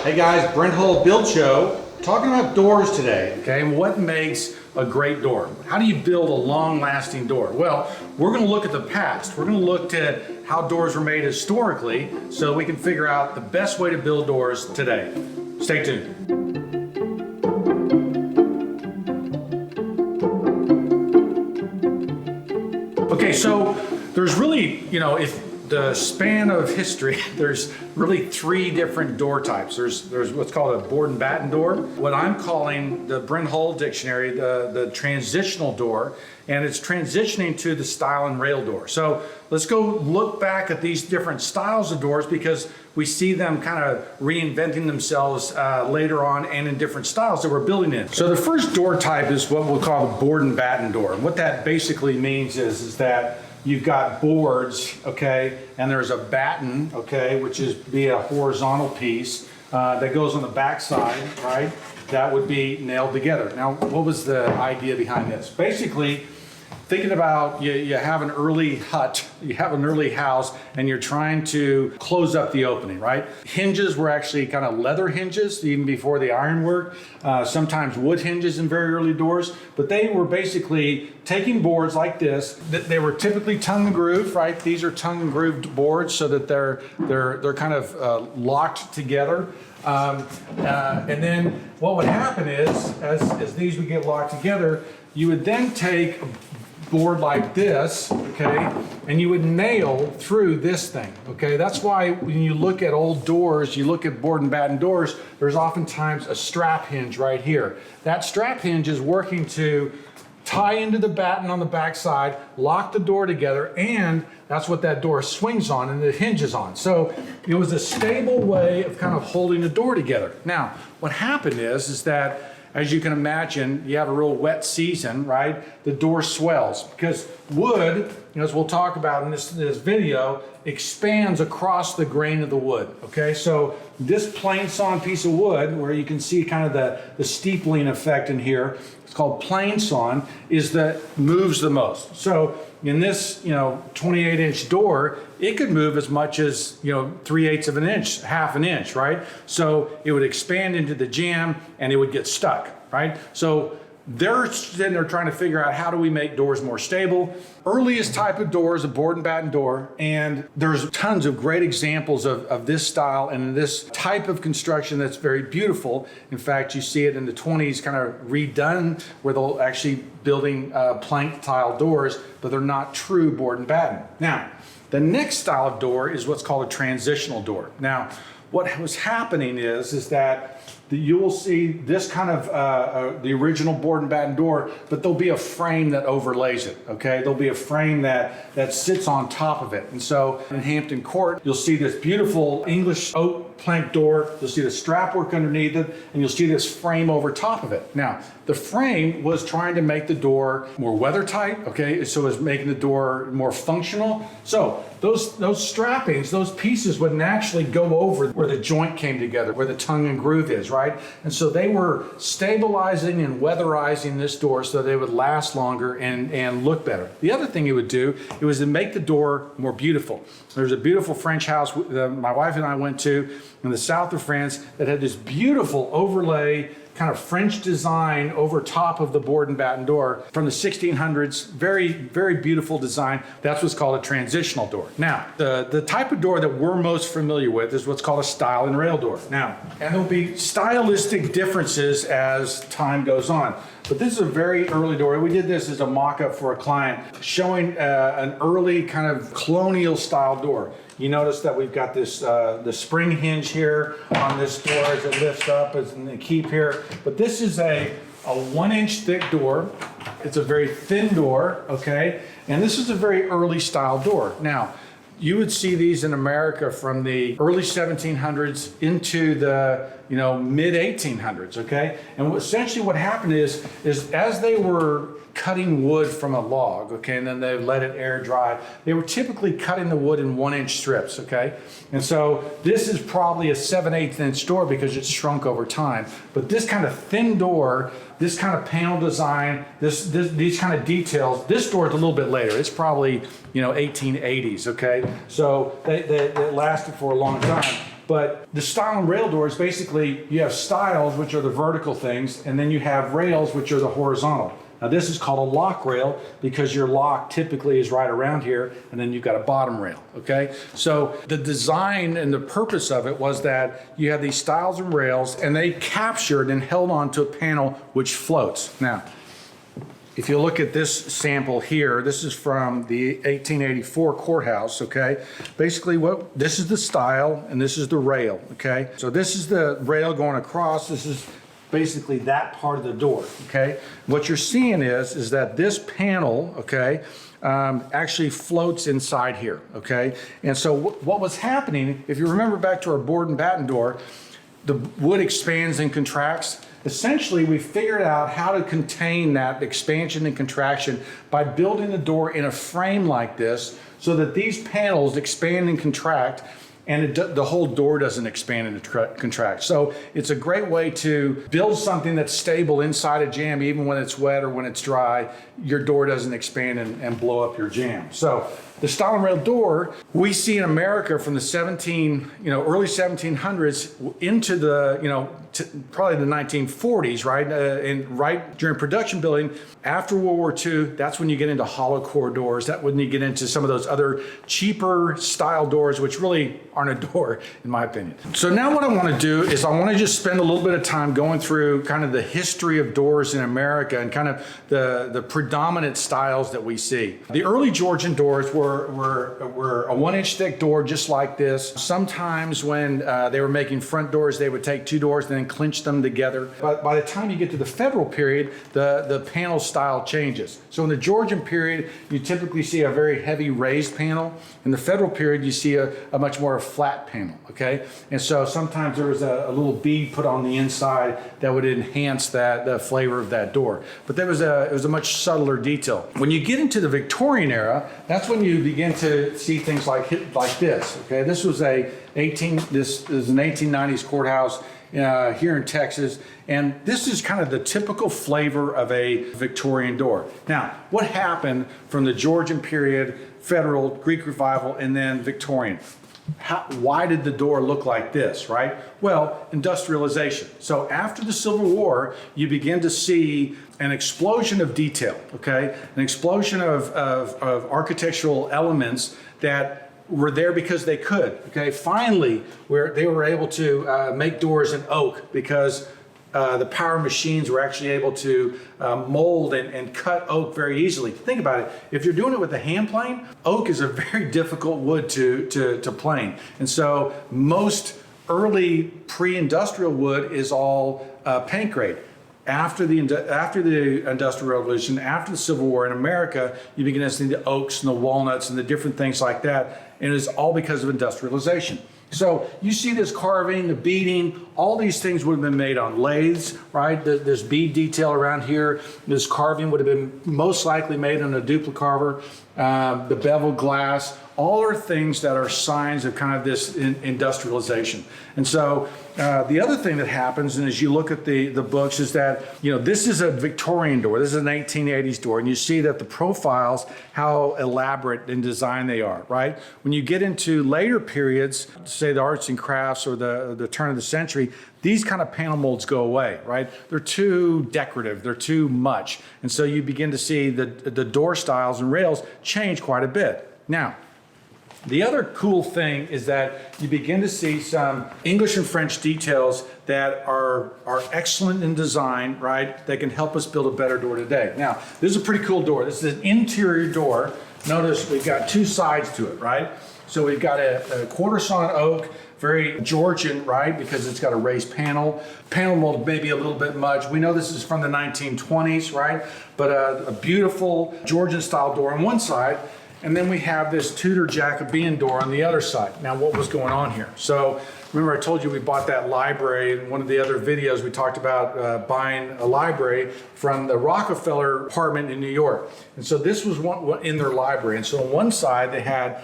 Hey guys, Brent Build Show, talking about doors today, okay? And what makes a great door? How do you build a long-lasting door? Well, we're gonna look at the past. We're gonna look at how doors were made historically so we can figure out the best way to build doors today. Stay tuned. Okay, so there's really, if the span of history, there's really three different door types. There's what's called a board and batten door, what I'm calling the Brent dictionary, the transitional door, and it's transitioning to the StyleRail door. So let's go look back at these different styles of doors because we see them kind of reinventing themselves later on and in different styles that we're building in. So the first door type is what we'll call the board and batten door. And what that basically means is that you've got boards, okay, and there's a batten, okay, which is be a horizontal piece that goes on the back side, right? That would be nailed together. Now, what was the idea behind this? Basically, thinking about you have an early hut, you have an early house, and you're trying to close up the opening, right? Hinges were actually kind of leather hinges, even before the ironwork. Sometimes wood hinges in very early doors, but they were basically taking boards like this. They were typically tongue and groove, right? These are tongue and grooved boards so that they're kind of locked together. And then what would happen is, as these would get locked together, you would then take a board like this, okay, and you would nail through this thing, okay? That's why when you look at old doors, you look at board and batten doors, there's oftentimes a strap hinge right here. That strap hinge is working to tie into the batten on the back side, lock the door together, and that's what that door swings on and it hinges on. So it was a stable way of kind of holding the door together. Now, what happened is that as you can imagine, you have a real wet season, right? The door swells because wood, as we'll talk about in this video, expands across the grain of the wood, okay? So this plain sawn piece of wood, where you can see kind of the steepling effect in here, it's called plain sawn, is that moves the most. So in this, 28-inch door, it could move as much as, 3/8 of an inch, half an inch, right? So it would expand into the jamb and it would get stuck, right? So they're sitting there trying to figure out how do we make doors more stable. Earliest type of door is a board and batten door, and there's tons of great examples of this style and this type of construction that's very beautiful. In fact, you see it in the 20s kind of redone where they'll actually building plank tile doors, but they're not true board and batten. Now, the next style of door is what's called a transitional door. Now, what was happening is that you will see this kind of the original board and batten door, but there'll be a frame that overlays it, okay? There'll be a frame that sits on top of it. And so in Hampton Court, you'll see this beautiful English oak plank door. You'll see the strap work underneath it, and you'll see this frame over top of it. Now, the frame was trying to make the door more weather tight, okay? So it was making the door more functional. So those strappings, those pieces would naturally go over where the joint came together, where the tongue and groove is, right? And so they were stabilizing and weatherizing this door so they would last longer and look better. The other thing it would do, it was to make the door more beautiful. There's a beautiful French house my wife and I went to in the south of France that had this beautiful overlay kind of French design over top of the board and batten door from the 1600s. Very, very beautiful design. That's what's called a transitional door. Now, the type of door that we're most familiar with is what's called a StyleRail door. Now, and there'll be stylistic differences as time goes on. But this is a very early door. We did this as a mock-up for a client showing an early kind of colonial style door. You notice that we've got this the spring hinge here on this door as it lifts up as in the keep here. But this is a 1-inch thick door. It's a very thin door, okay? And this is a very early style door. Now, you would see these in America from the early 1700s into the mid 1800s, okay? And essentially what happened is as they were cutting wood from a log, okay, and then they let it air dry, they were typically cutting the wood in 1-inch strips, okay? And so this is probably a 7/8 inch door because it's shrunk over time. But this kind of thin door, this kind of panel design, these kind of details, this door is a little bit later. It's probably 1880s, okay? So they lasted for a long time. But the stile and rail doors, basically, you have stiles, which are the vertical things, and then you have rails, which are the horizontal. Now this is called a lock rail because your lock typically is right around here, and then you've got a bottom rail, okay? So the design and the purpose of it was that you have these stiles and rails, and they captured and held onto a panel which floats. Now, if you look at this sample here, this is from the 1884 courthouse, okay? Basically, this is the stile and this is the rail, okay? So this is the rail going across, this is basically that part of the door, okay? What you're seeing is that this panel, okay, actually floats inside here, okay? And so what was happening, if you remember back to our board and batten door, the wood expands and contracts. Essentially, we figured out how to contain that expansion and contraction by building the door in a frame like this so that these panels expand and contract, and the whole door doesn't expand and contract. So it's a great way to build something that's stable inside a jamb, even when it's wet or when it's dry. Your door doesn't expand and blow up your jamb. So the stile and rail door we see in America from the early 1700s into the probably the 1940s, right? And right during production building after World War II, that's when you get into hollow core doors. That's when you get into some of those other cheaper style doors, which really aren't a door, in my opinion. So now what I want to do is I want to just spend a little bit of time going through kind of the history of doors in America and kind of the predominant styles that we see. The early Georgian doors were a 1-inch thick door just like this. Sometimes when they were making front doors, they would take two doors and then clinch them together. But by the time you get to the Federal period, the panel style changes. So in the Georgian period, you typically see a very heavy raised panel. In the Federal period, you see a much more flat panel, okay? And so sometimes there was a little bead put on the inside that would enhance the flavor of that door. But it was a much subtler detail. When you get into the Victorian era, that's when you begin to see things like this, okay? This was an 1890s courthouse here in Texas, and this is kind of the typical flavor of a Victorian door. Now, what happened from the Georgian period, Federal, Greek Revival, and then Victorian? Why did the door look like this, right? Well, industrialization. So after the Civil War, you begin to see an explosion of detail, okay? An explosion of architectural elements that were there because they could, okay? Finally, they were able to make doors in oak because the power machines were actually able to mold and cut oak very easily. Think about it. If you're doing it with a hand plane, oak is a very difficult wood to plane. And so most early pre-industrial wood is all paint grade. After the Industrial Revolution, after the Civil War in America, you begin to see the oaks and the walnuts and the different things like that. And it's all because of industrialization. So you see this carving, the beading, all these things would have been made on lathes, right? This bead detail around here, this carving would have been most likely made on a duplicarver. The beveled glass, all are things that are signs of kind of this industrialization. And so the other thing that happens, and as you look at the books, is that, this is a Victorian door. This is an 1880s door, and you see that the profiles, how elaborate in design they are, right? When you get into later periods, say the arts and crafts or the turn of the century, these kind of panel molds go away, right? They're too decorative, they're too much. And so you begin to see the door styles and rails change quite a bit. Now, the other cool thing is that you begin to see some English and French details that are excellent in design, right? That can help us build a better door today. Now, this is a pretty cool door. This is an interior door. Notice we've got two sides to it, right? So we've got a quarter sawn oak, very Georgian, right? Because it's got a raised panel. Panel mold maybe a little bit much. We know this is from the 1920s, right? But a beautiful Georgian style door on one side. And then we have this Tudor Jacobean door on the other side. Now, what was going on here? So remember I told you we bought that library. In one of the other videos, we talked about buying a library from the Rockefeller apartment in New York. And so this was one in their library. And so on one side, they had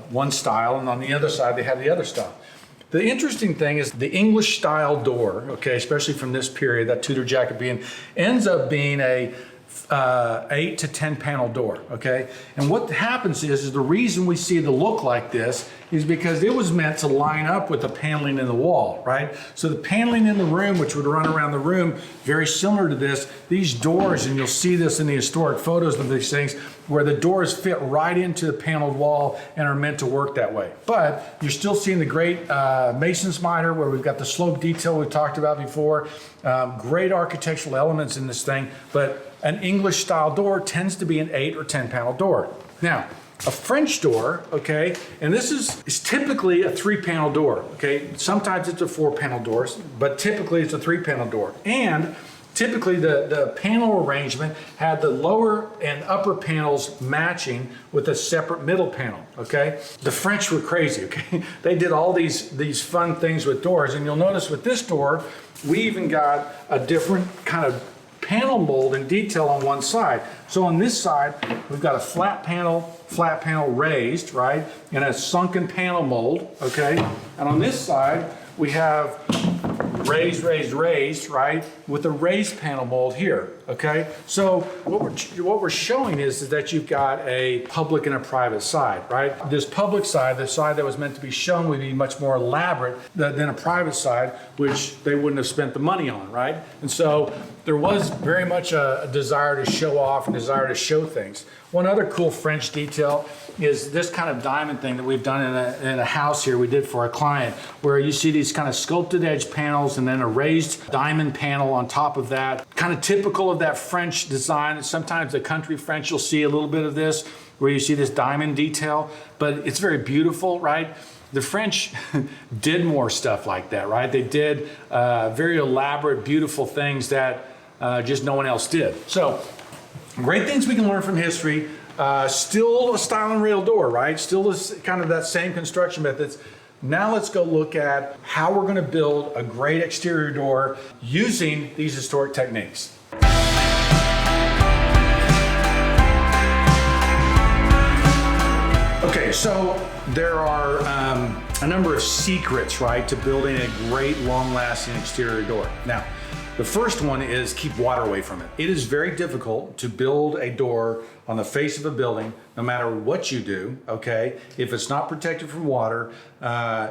one style, and on the other side, they had the other style. The interesting thing is the English style door, okay, especially from this period, that Tudor Jacobean, ends up being a 8 to 10 panel door, okay? And what happens is the reason we see the look like this is because it was meant to line up with the paneling in the wall, right? So the paneling in the room, which would run around the room, very similar to this, these doors, and you'll see this in the historic photos of these things, where the doors fit right into the paneled wall and are meant to work that way. But you're still seeing the great mason's miter, where we've got the slope detail we talked about before, great architectural elements in this thing, but an English style door tends to be an 8 or 10 panel door. Now, a French door, okay, and this is typically a 3-panel door, okay? Sometimes it's a 4-panel door, but typically it's a 3-panel door. And typically the panel arrangement had the lower and upper panels matching with a separate middle panel, okay? The French were crazy, okay? They did all these fun things with doors, and you'll notice with this door, we even got a different kind of panel mold and detail on one side. So on this side, we've got a flat panel raised, right? And a sunken panel mold, okay? And on this side, we have raised, right? With a raised panel mold here, okay? So what we're showing is that you've got a public and a private side, right? This public side, the side that was meant to be shown, would be much more elaborate than a private side, which they wouldn't have spent the money on, right? And so there was very much a desire to show off and desire to show things. One other cool French detail is this kind of diamond thing that we've done in a house here we did for a client, where you see these kind of sculpted edge panels and then a raised diamond panel on top of that. Kind of typical of that French design. Sometimes the country French, you'll see a little bit of this, where you see this diamond detail, but it's very beautiful, right? The French did more stuff like that, right? They did very elaborate, beautiful things that just no one else did. So, great things we can learn from history. Still a StyleRail door, right? Still is kind of that same construction methods. Now let's go look at how we're going to build a great exterior door using these historic techniques. Okay, so there are a number of secrets, right, to building a great long-lasting exterior door. Now, the first one is keep water away from it. It is very difficult to build a door on the face of a building, no matter what you do, okay? If it's not protected from water,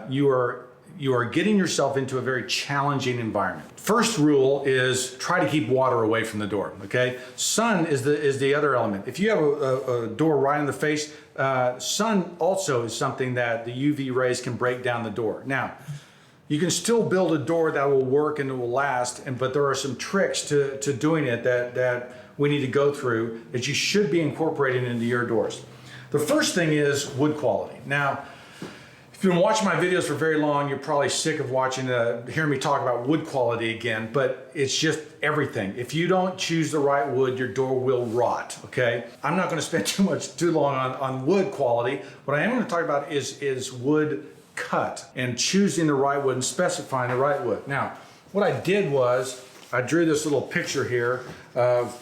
you are getting yourself into a very challenging environment. First rule is try to keep water away from the door, okay? Sun is the other element. If you have a door right in the face, sun also is something that the UV rays can break down the door. Now, you can still build a door that will work and it will last, but there are some tricks to doing it that we need to go through that you should be incorporating into your doors. The first thing is wood quality. Now, if you've been watching my videos for very long, you're probably sick of hearing me talk about wood quality again, but it's just everything. If you don't choose the right wood, your door will rot, okay? I'm not gonna spend too long on wood quality. What I am gonna talk about is wood cut and choosing the right wood and specifying the right wood. Now, what I did was I drew this little picture here of,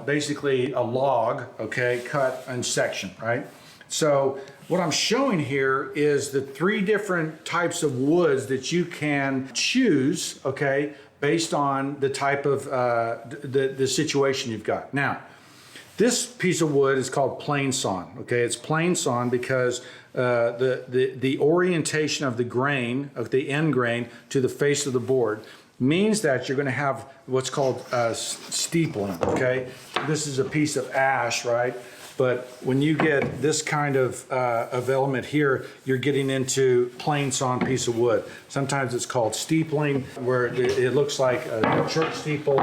basically a log, okay, cut in section, right? So what I'm showing here is the 3 different types of woods that you can choose, okay, based on the type of the situation you've got. Now, this piece of wood is called plain sawn, okay? It's plain sawn because the orientation of the grain, of the end grain to the face of the board means that you're gonna have what's called steepling, okay? This is a piece of ash, right? But when you get this kind of element here, you're getting into plain sawn piece of wood. Sometimes it's called steepling, where it looks like a church steeple.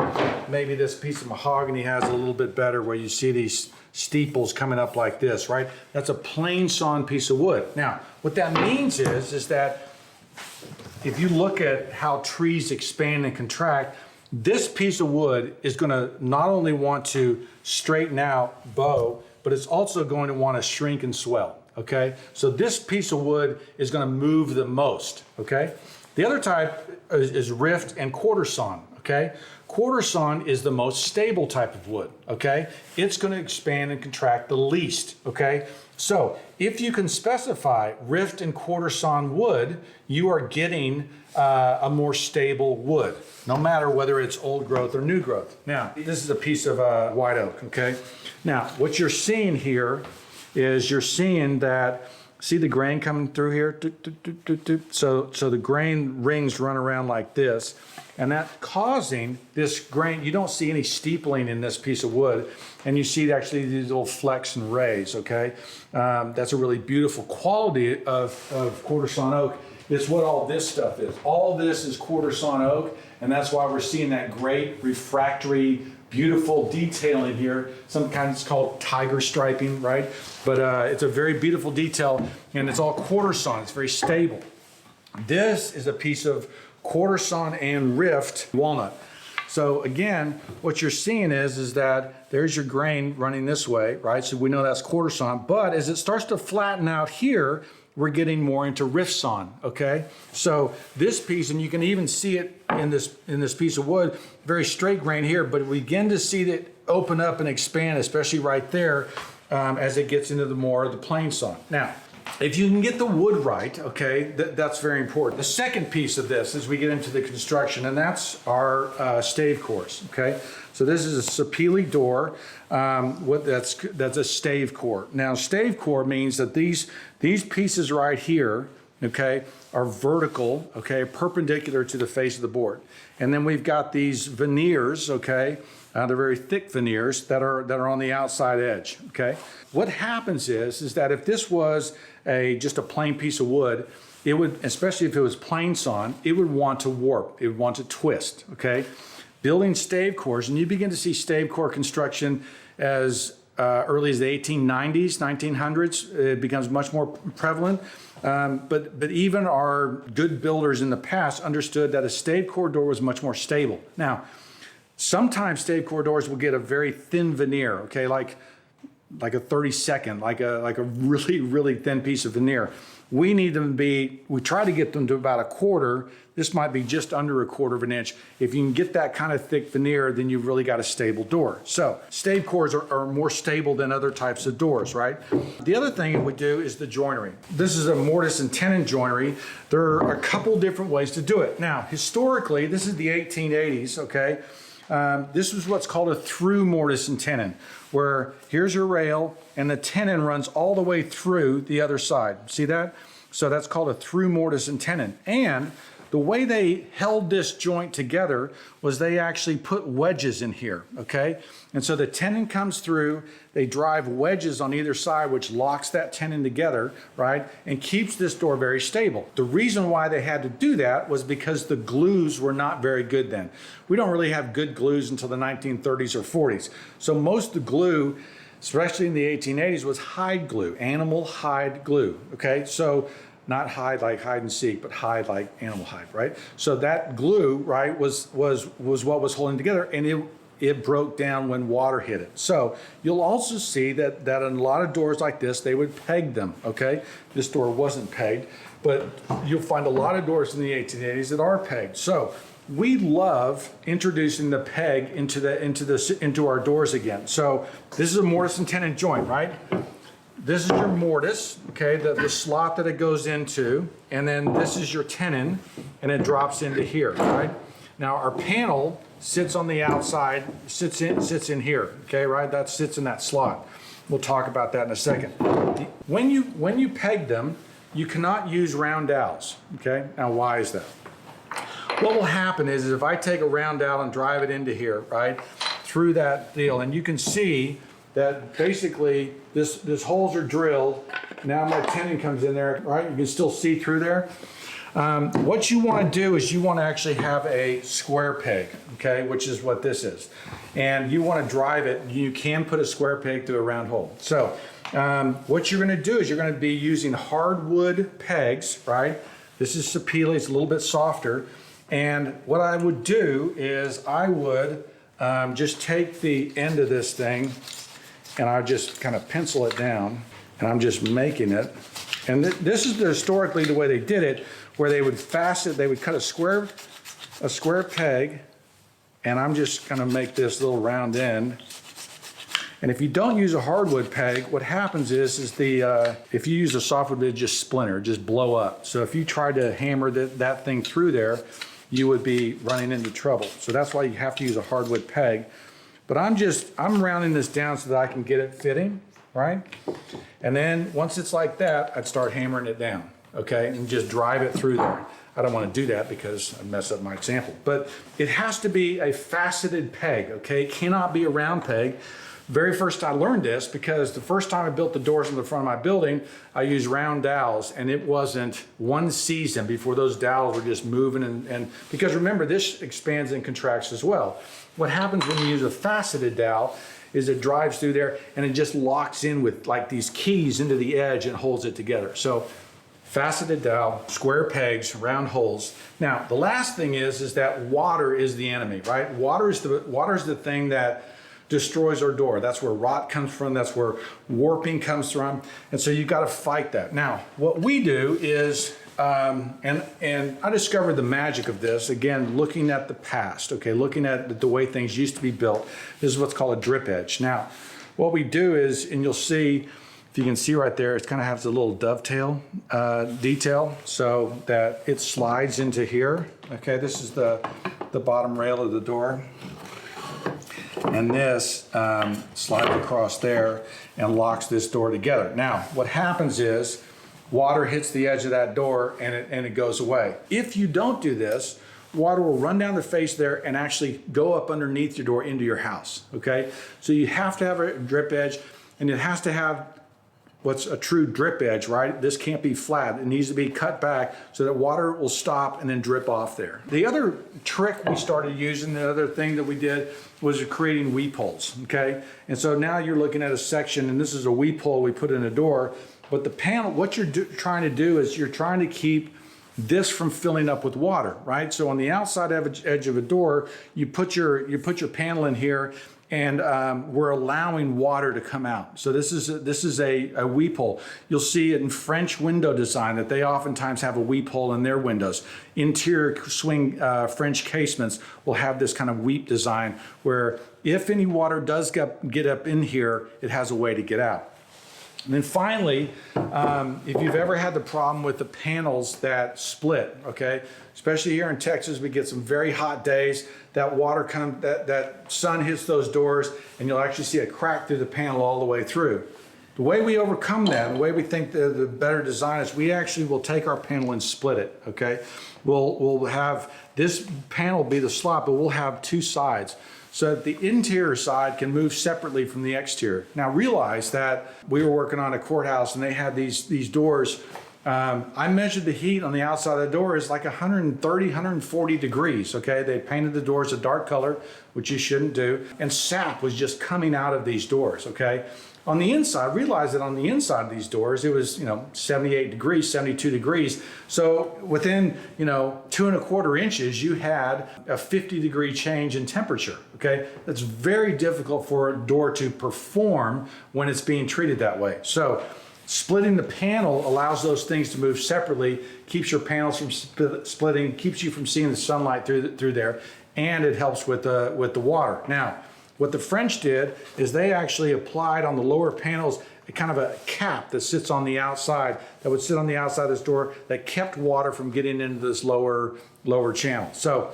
Maybe this piece of mahogany has a little bit better, where you see these steeples coming up like this, right? That's a plain sawn piece of wood. Now, what that means is that if you look at how trees expand and contract, this piece of wood is gonna not only want to straighten out, bow, but it's also going to want to shrink and swell, okay? So this piece of wood is going to move the most, okay? The other type is rift and quarter sawn, okay? Quarter sawn is the most stable type of wood, okay? It's going to expand and contract the least, okay? So if you can specify rift and quarter sawn wood, you are getting a more stable wood, no matter whether it's old growth or new growth. Now, this is a piece of white oak, okay? Now, what you're seeing here is you're seeing that, see the grain coming through here? So the grain rings run around like this, and that causing this grain, you don't see any steepling in this piece of wood, and you see actually these little flecks and rays, okay? That's a really beautiful quality of quarter sawn oak. It's what all this stuff is. All this is quarter sawn oak, and that's why we're seeing that great refractory, beautiful detailing here. Sometimes it's called tiger striping, right? But it's a very beautiful detail, and it's all quarter sawn. It's very stable. This is a piece of quarter sawn and rift walnut. So again, what you're seeing is that there's your grain running this way, right? So we know that's quarter sawn, but as it starts to flatten out here, we're getting more into rift sawn, okay? So this piece, and you can even see it in this piece of wood, very straight grain here, but we begin to see it open up and expand, especially right there, as it gets into the more of the plain sawn. Now, if you can get the wood right, okay, that's very important. The second piece of this as we get into the construction, and that's our stave cores, okay? So this is a sapele door. That's a stave core. Now, stave core means that these pieces right here, okay, are vertical, okay, perpendicular to the face of the board. And then we've got these veneers, okay, they're very thick veneers that are on the outside edge, okay? What happens is that if this was just a plain piece of wood, it would, especially if it was plain sawn, it would want to warp, it would want to twist, okay? Building stave cores, and you begin to see stave core construction as early as the 1890s, 1900s. It becomes much more prevalent. But even our good builders in the past understood that a stave core door was much more stable. Now, sometimes stave core doors will get a very thin veneer, okay, like a 32nd, like a really, really thin piece of veneer. We need them to be, we try to get them to about a quarter. This might be just under a quarter of an inch. If you can get that kind of thick veneer, then you've really got a stable door. So stave cores are more stable than other types of doors, right? The other thing we do is the joinery. This is a mortise and tenon joinery. There are a couple different ways to do it. Now, historically, this is the 1880s, okay? This is what's called a through mortise and tenon, where here's your rail and the tenon runs all the way through the other side. See that? So that's called a through mortise and tenon. And the way they held this joint together was they actually put wedges in here, okay? And so the tenon comes through, they drive wedges on either side, which locks that tenon together, right? And keeps this door very stable. The reason why they had to do that was because the glues were not very good then. We don't really have good glues until the 1930s or 40s. So most of the glue, especially in the 1880s, was hide glue, animal hide glue, okay? So not hide like hide and seek, but hide like animal hide, right? So that glue, right, was what was holding together, and it broke down when water hit it. So you'll also see that in a lot of doors like this, they would peg them, okay? This door wasn't pegged, but you'll find a lot of doors in the 1880s that are pegged. So we love introducing the peg into our doors again. So this is a mortise and tenon joint, right? This is your mortise, okay, the slot that it goes into, and then this is your tenon, and it drops into here, right? Now our panel sits on the outside, sits in here, okay, right? That sits in that slot. We'll talk about that in a second. When you peg them, you cannot use round dowels, okay? Now why is that? What will happen is if I take a round dowel and drive it into here, right, through that deal, and you can see that basically this holes are drilled. Now my tenon comes in there, right? You can still see through there. What you want to do is you want to actually have a square peg, okay, which is what this is. And you want to drive it. You can put a square peg through a round hole. So what you're going to do is you're going to be using hardwood pegs, right? This is sapele, it's a little bit softer. And what I would do is I would just take the end of this thing and I just kind of pencil it down, and I'm just making it. And this is historically the way they did it, where they would fasten, they would cut a square peg, and I'm just going to make this little round end, And if you don't use a hardwood peg, what happens is if you use a softwood, it just splinter, just blow up. So if you try to hammer that thing through there, you would be running into trouble. So that's why you have to use a hardwood peg. But I'm rounding this down so that I can get it fitting, right? And then once it's like that, I'd start hammering it down, okay? And just drive it through there. I don't want to do that because I mess up my example. But it has to be a faceted peg, okay? It cannot be a round peg. Very first I learned this because the first time I built the doors in the front of my building, I used round dowels, and it wasn't one season before those dowels were just moving and because remember, this expands and contracts as well. What happens when you use a faceted dowel is it drives through there and it just locks in with like these keys into the edge and holds it together. So faceted dowel, square pegs, round holes. Now, the last thing is that water is the enemy, right? Water is the thing that destroys our door. That's where rot comes from. That's where warping comes from. And so you've got to fight that. Now, what we do is, and I discovered the magic of this, again, looking at the past, okay, looking at the way things used to be built. This is what's called a drip edge. Now, what we do is, and you'll see, if you can see right there, it kind of has a little dovetail detail so that it slides into here. Okay, this is the bottom rail of the door. And this slides across there and locks this door together. Now, what happens is water hits the edge of that door and it goes away. If you don't do this, water will run down the face there and actually go up underneath your door into your house, okay? So you have to have a drip edge, and it has to have what's a true drip edge, right? This can't be flat. It needs to be cut back so that water will stop and then drip off there. The other trick we started using, the other thing that we did, was creating weep holes, okay? And so now you're looking at a section, and this is a weep hole we put in a door, but the panel, what you're trying to do is you're trying to keep this from filling up with water, right? So on the outside edge of a door, you put your panel in here, and we're allowing water to come out. So this is a weep hole. You'll see it in French window design that they oftentimes have a weep hole in their windows. Interior swing French casements will have this kind of weep design where if any water does get up in here, it has a way to get out. And then finally, if you've ever had the problem with the panels that split, okay, especially here in Texas, we get some very hot days. That water that sun hits those doors, and you'll actually see a crack through the panel all the way through. The way we overcome that, the way we think the better design is, we actually will take our panel and split it, okay? We'll have this panel be the slot, but we'll have two sides, so that the interior side can move separately from the exterior. Now realize that we were working on a courthouse and they had these doors. I measured the heat on the outside of the door is like 130, 140 degrees, okay? They painted the doors a dark color, which you shouldn't do, and sap was just coming out of these doors, okay? On the inside, realize that on the inside of these doors, it was, 78 degrees, 72 degrees. So within, 2¼ inches, you had a 50-degree change in temperature, okay? That's very difficult for a door to perform when it's being treated that way. So splitting the panel allows those things to move separately, keeps your panels from splitting, keeps you from seeing the sunlight through there, and it helps with the water. Now, what the French did is they actually applied on the lower panels a kind of a cap that sits on the outside, that would sit on the outside of this door, that kept water from getting into this lower channel. So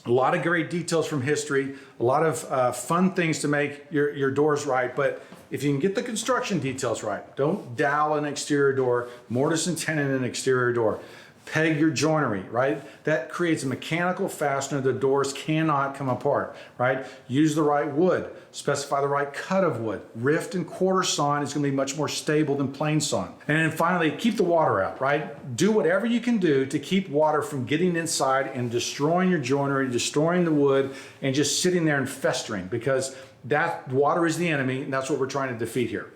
a lot of great details from history, a lot of fun things to make your doors right, but if you can get the construction details right, don't dowel an exterior door, mortise and tenon an exterior door. Peg your joinery, right? That creates a mechanical fastener. The doors cannot come apart, right? Use the right wood. Specify the right cut of wood. Rift and quarter sawn is going to be much more stable than plain sawn. And then finally, keep the water out, right? Do whatever you can do to keep water from getting inside and destroying your joinery, destroying the wood, and just sitting there and festering, because that water is the enemy, and that's what we're trying to defeat here.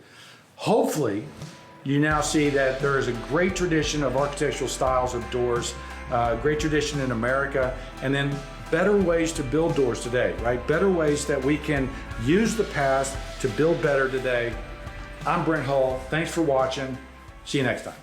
Hopefully, you now see that there is a great tradition of architectural styles of doors, great tradition in America, and then better ways to build doors today, right? Better ways that we can use the past to build better today. I'm Brent Hull. Thanks for watching. See you next time.